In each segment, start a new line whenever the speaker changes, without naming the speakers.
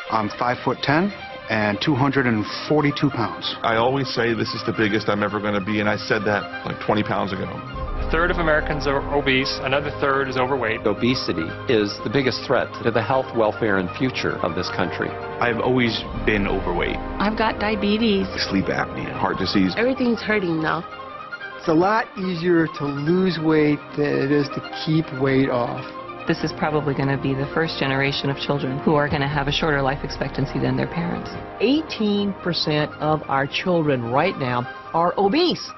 I'm 5'10" and 242 pounds.
I always say this is the biggest I'm ever going to be, and I said that like 20 pounds ago.
A third of Americans are obese, another third is overweight.
Obesity is the biggest threat to the health, welfare, and future of this country.
I've always been overweight.
I've got diabetes.
Sleep apnea, heart disease.
Everything's hurting now.
It's a lot easier to lose weight than it is to keep weight off.
This is probably going to be the first generation of children who are going to have a shorter life expectancy than their parents.
18% of our children right now are obese.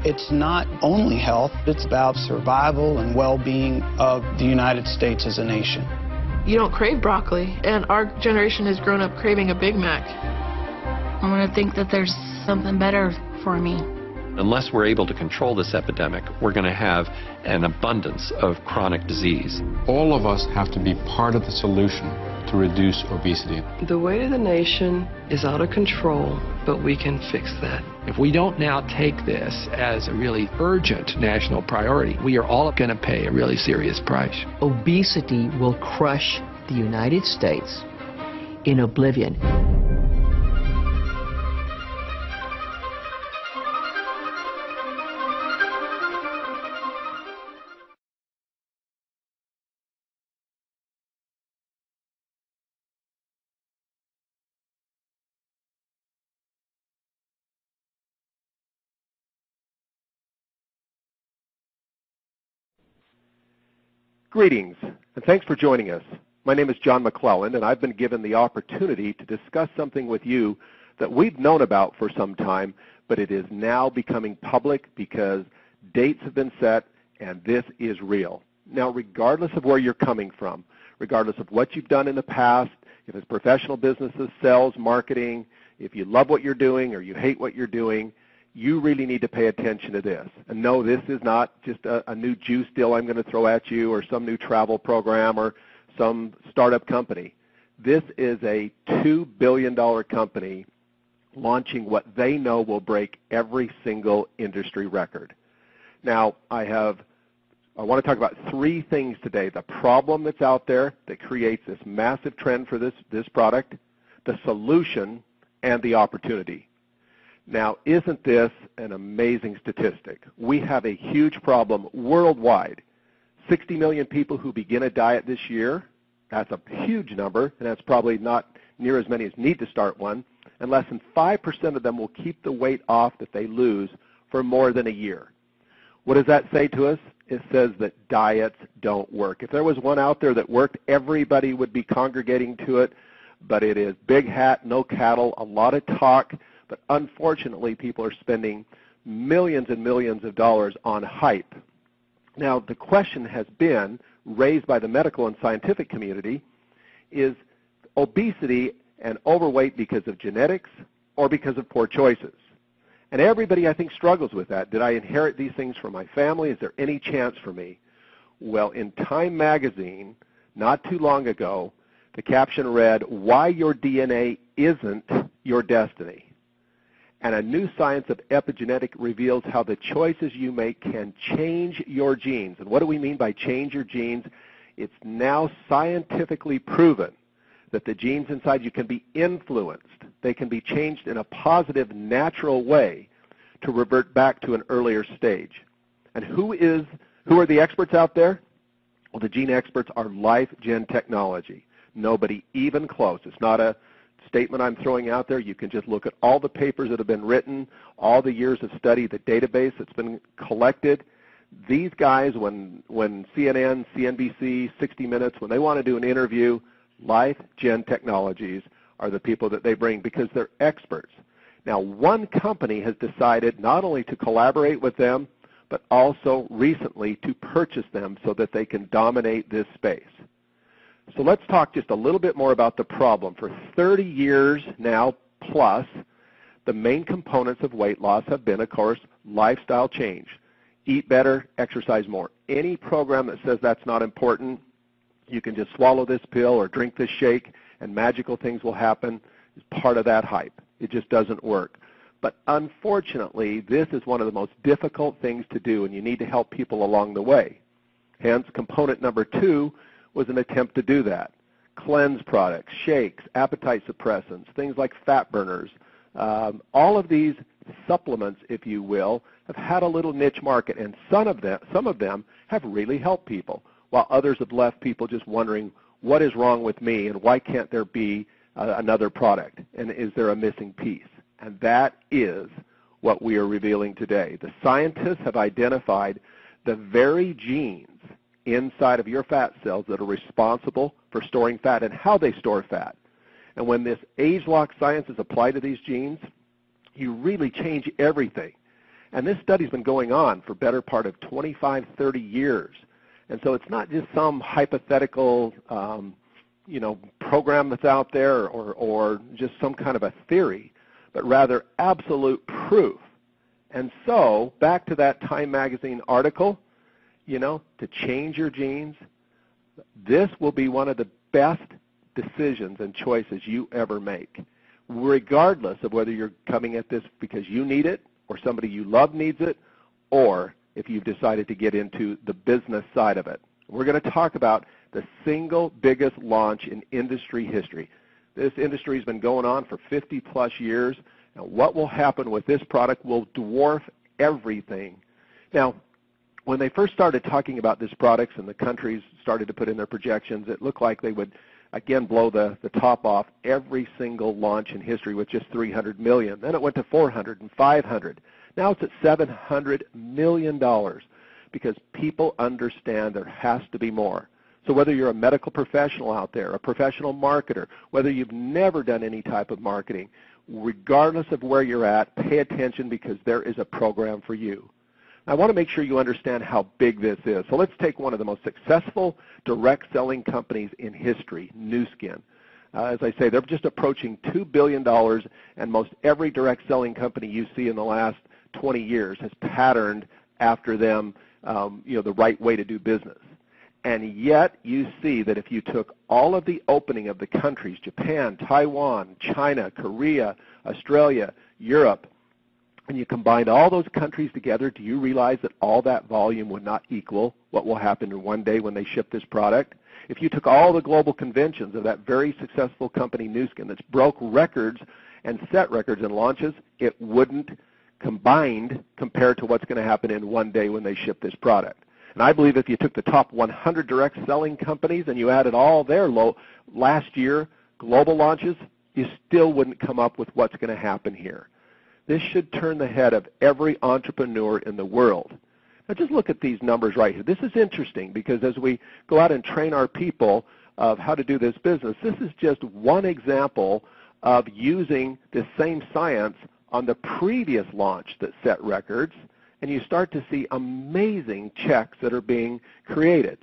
It's not only health, it's about survival and well-being of the United States as a nation.
You don't crave broccoli, and our generation has grown up craving a Big Mac.
I want to think that there's something better for me.
Unless we're able to control this epidemic, we're going to have an abundance of chronic disease.
All of us have to be part of the solution to reduce obesity.
The weight of the nation is out of control, but we can fix that.
If we don't now take this as a really urgent national priority, we are all going to pay a really serious price.
Obesity will crush the United States in oblivion.
Greetings, and thanks for joining us. My name is John McClelland, and I've been given the opportunity to discuss something with you that we've known about for some time, but it is now becoming public because dates have been set, and this is real. Now, regardless of where you're coming from, regardless of what you've done in the past, if it's professional businesses, sales, marketing, if you love what you're doing or you hate what you're doing, you really need to pay attention to this. And no, this is not just a new juice deal I'm going to throw at you or some new travel program or some startup company. This is a $2 billion company launching what they know will break every single industry record. Now, I want to talk about three things today. The problem that's out there that creates this massive trend for this product, the solution, and the opportunity. Now, isn't this an amazing statistic? We have a huge problem worldwide. 60 million people who begin a diet this year. That's a huge number, and that's probably not near as many as need to start one. And less than 5% of them will keep the weight off that they lose for more than a year. What does that say to us? It says that diets don't work. If there was one out there that worked, everybody would be congregating to it, but it is big hat, no cattle, a lot of talk. But unfortunately, people are spending millions and millions of dollars on hype. Now, the question has been raised by the medical and scientific community, is obesity and overweight because of genetics or because of poor choices? And everybody, I think, struggles with that. Did I inherit these things from my family? Is there any chance for me? Well, in Time magazine, not too long ago, the caption read, "Why your DNA isn't your destiny." And a new science of epigenetic reveals how the choices you make can change your genes. And what do we mean by change your genes? It's now scientifically proven that the genes inside you can be influenced. They can be changed in a positive, natural way to revert back to an earlier stage. And who are the experts out there? Well, the gene experts are LifeGen Technology. Nobody even close. It's not a statement I'm throwing out there. You can just look at all the papers that have been written, all the years of study, the database that's been collected. These guys, when CNN, CNBC, 60 Minutes, when they want to do an interview, LifeGen Technologies are the people that they bring because they're experts. Now, one company has decided not only to collaborate with them, but also recently to purchase them so that they can dominate this space. So let's talk just a little bit more about the problem. For 30 years now plus, the main components of weight loss have been, of course, lifestyle change. Eat better, exercise more. Any program that says that's not important, you can just swallow this pill or drink this shake and magical things will happen, is part of that hype. It just doesn't work. But unfortunately, this is one of the most difficult things to do, and you need to help people along the way. Hence, component number 2 was an attempt to do that. cleanse products, shakes, appetite suppressants, things like fat burners. All of these supplements, if you will, have had a little niche market, and some of them have really helped people, while others have left people just wondering, what is wrong with me, and why can't there be another product, and is there a missing piece? And that is what we are revealing today. The scientists have identified the very genes inside of your fat cells that are responsible for storing fat and how they store fat. And when this age-lock science is applied to these genes, you really change everything. And this study's been going on for better part of 25, 30 years. And so it's not just some hypothetical program that's out there or just some kind of a theory, but rather absolute proof. And so, back to that Time Magazine article, to change your genes, this will be one of the best decisions and choices you ever make, regardless of whether you're coming at this because you need it or somebody you love needs it, or if you've decided to get into the business side of it. We're going to talk about the single biggest launch in industry history. This industry has been going on for 50-plus years, and what will happen with this product will dwarf everything. Now, when they first started talking about this product and the countries started to put in their projections, it looked like they would, again, blow the top off every single launch in history with just $300 million. Then it went to $400 and $500. Now it's at $700 million because people understand there has to be more. So whether you're a medical professional out there, a professional marketer, whether you've never done any type of marketing, regardless of where you're at, pay attention because there is a program for you. I want to make sure you understand how big this is. So let's take one of the most successful direct selling companies in history, Nu Skin. As I say, they're just approaching $2 billion, and most every direct selling company you see in the last 20 years has patterned after them, the right way to do business. And yet you see that if you took all of the opening of the countries, Japan, Taiwan, China, Korea, Australia, Europe, and you combined all those countries together, do you realize that all that volume would not equal what will happen in one day when they ship this product? If you took all the global conventions of that very successful company, Nu Skin, that's broke records and set records in launches, it wouldn't combined compared to what's going to happen in one day when they ship this product. And I believe if you took the top 100 direct selling companies and you added all their last year global launches, you still wouldn't come up with what's going to happen here. This should turn the head of every entrepreneur in the world. Now just look at these numbers right here. This is interesting because as we go out and train our people of how to do this business, this is just one example of using this same science on the previous launch that set records, and you start to see amazing checks that are being created.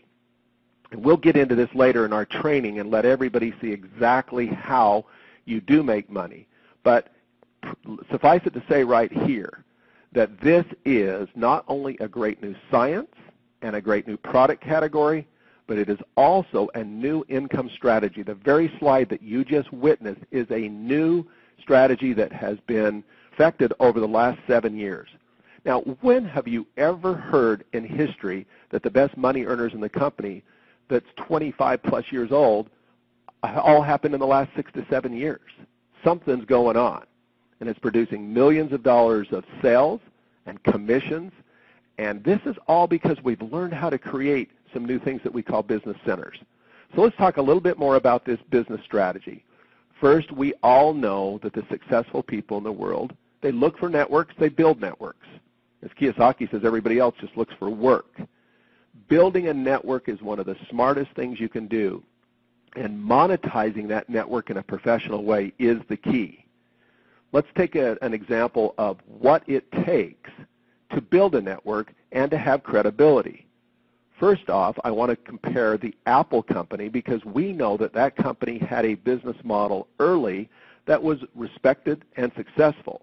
And we'll get into this later in our training and let everybody see exactly how you do make money. But suffice it to say right here that this is not only a great new science and a great new product category, but it is also a new income strategy. The very slide that you just witnessed is a new strategy that has been perfected over the last 7 years. Now, when have you ever heard in history that the best money earners in the company that's 25 plus years old all happened in the last 6 to 7 years? Something's going on, and it's producing millions of dollars of sales and commissions, and this is all because we've learned how to create some new things that we call business centers. So let's talk a little bit more about this business strategy. First, we all know that the successful people in the world, they look for networks, they build networks. As Kiyosaki says, everybody else just looks for work. Building a network is one of the smartest things you can do, and monetizing that network in a professional way is the key. Let's take an example of what it takes to build a network and to have credibility. First off, I want to compare the Apple company because we know that that company had a business model early that was respected and successful.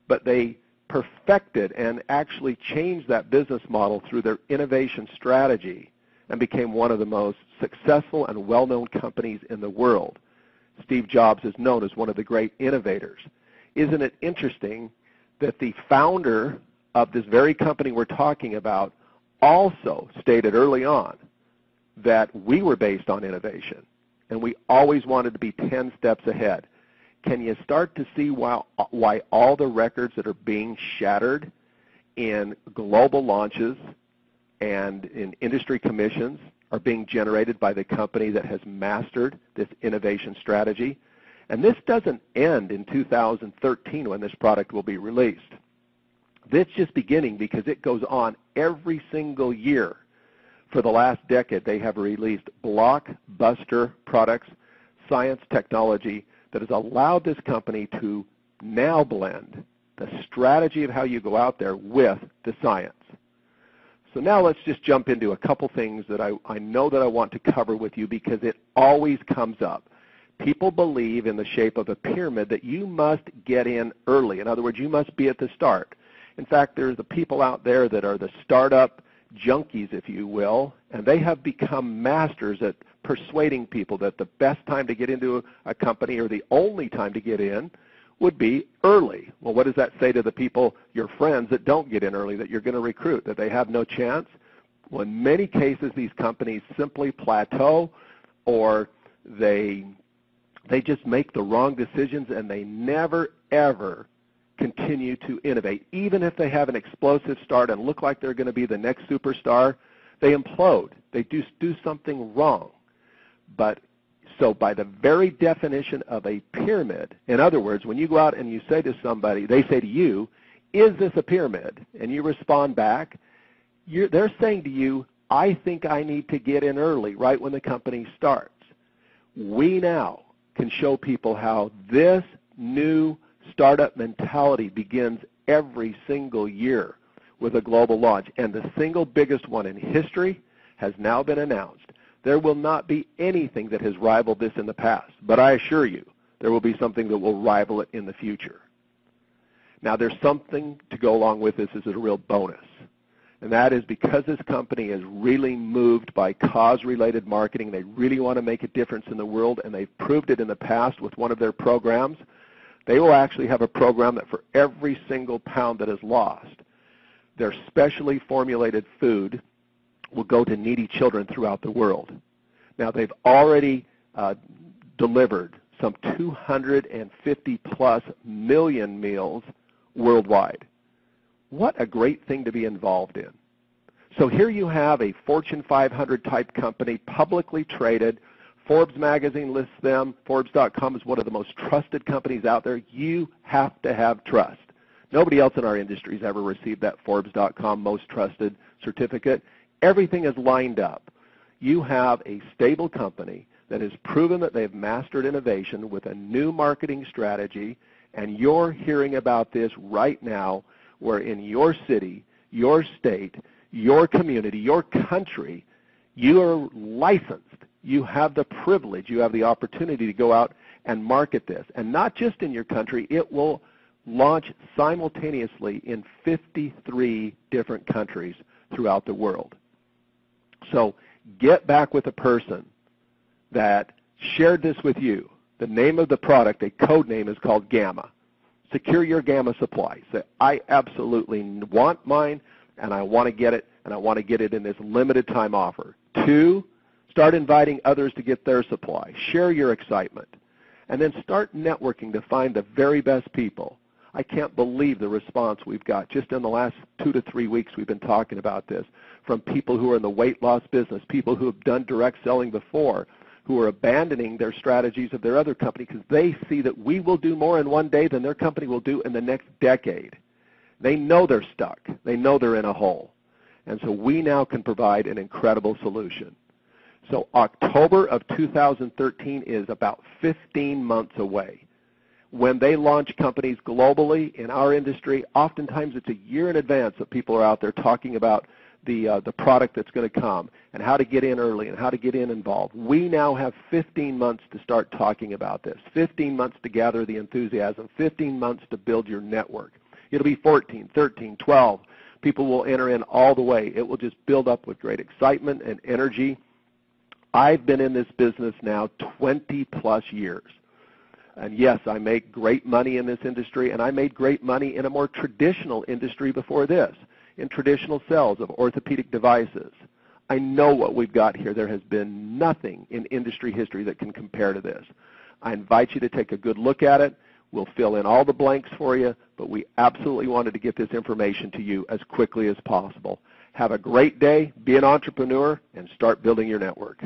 But they perfected and actually changed that business model through their innovation strategy and became one of the most successful and well-known companies in the world. Steve Jobs is known as one of the great innovators. Isn't it interesting that the founder of this very company we're talking about also stated early on that we were based on innovation. and we always wanted to be 10 steps ahead. Can you start to see why all the records that are being shattered in global launches and in industry commissions are being generated by the company that has mastered this innovation strategy? And this doesn't end in 2013 when this product will be released. This is just beginning because it goes on every single year. For the last decade, they have released blockbuster products, science, technology that has allowed this company to now blend the strategy of how you go out there with the science. So now let's just jump into a couple things that I know that I want to cover with you because it always comes up. People believe in the shape of a pyramid that you must get in early. In other words, you must be at the start. In fact, there's the people out there that are the startup junkies, if you will, and they have become masters at persuading people that the best time to get into a company or the only time to get in would be early. Well, what does that say to the people, your friends, that don't get in early, that you're going to recruit, that they have no chance? Well, in many cases, these companies simply plateau, or they just make the wrong decisions, and they never, ever continue to innovate. Even if they have an explosive start and look like they're going to be the next superstar, they implode. They do something wrong. But so by the very definition of a pyramid, in other words, when you go out and you say to somebody, they say to you, is this a pyramid? And you respond back, they're saying to you, I think I need to get in early, right when the company starts. We now can show people how this new startup mentality begins every single year with a global launch. And the single biggest one in history has now been announced. There will not be anything that has rivaled this in the past, but I assure you there will be something that will rival it in the future. Now, there's something to go along with this as a real bonus, and that is because this company is really moved by cause-related marketing. They really want to make a difference in the world, and they've proved it in the past with one of their programs. They will actually have a program that for every single pound that is lost, their specially formulated food will go to needy children throughout the world. Now, they've already delivered some 250-plus million meals worldwide. What a great thing to be involved in. So here you have a Fortune 500 type company, publicly traded. Forbes magazine lists them. Forbes.com is one of the most trusted companies out there. You have to have trust. Nobody else in our industry has ever received that Forbes.com most trusted certificate. Everything is lined up. You have a stable company that has proven that they've mastered innovation with a new marketing strategy, and you're hearing about this right now where in your city, your state, your community, your country, you are licensed. You have the privilege, you have the opportunity to go out and market this. And not just in your country, it will launch simultaneously in 53 different countries throughout the world. So get back with a person that shared this with you. The name of the product, a code name, is called Gamma. Secure your Gamma supply. Say, I absolutely want mine, and I want to get it, and I want to get it in this limited time offer. 2, start inviting others to get their supply. Share your excitement. And then start networking to find the very best people. I can't believe the response we've got. Just in the last 2 to 3 weeks we've been talking about this, from people who are in the weight loss business, people who have done direct selling before, who are abandoning their strategies of their other company because they see that we will do more in one day than their company will do in the next decade. They know they're stuck. They know they're in a hole. And so we now can provide an incredible solution. So October of 2013 is about 15 months away. When they launch companies globally in our industry, oftentimes it's a year in advance that people are out there talking about the product that's going to come and how to get in early and how to get involved. We now have 15 months to start talking about this, 15 months to gather the enthusiasm, 15 months to build your network. It'll be 14, 13, 12. People will enter in all the way. It will just build up with great excitement and energy. I've been in this business now 20-plus years. And yes, I make great money in this industry, and I made great money in a more traditional industry before this, in traditional sales of orthopedic devices. I know what we've got here. There has been nothing in industry history that can compare to this. I invite you to take a good look at it. We'll fill in all the blanks for you, but we absolutely wanted to get this information to you as quickly as possible. Have a great day, be an entrepreneur, and start building your network.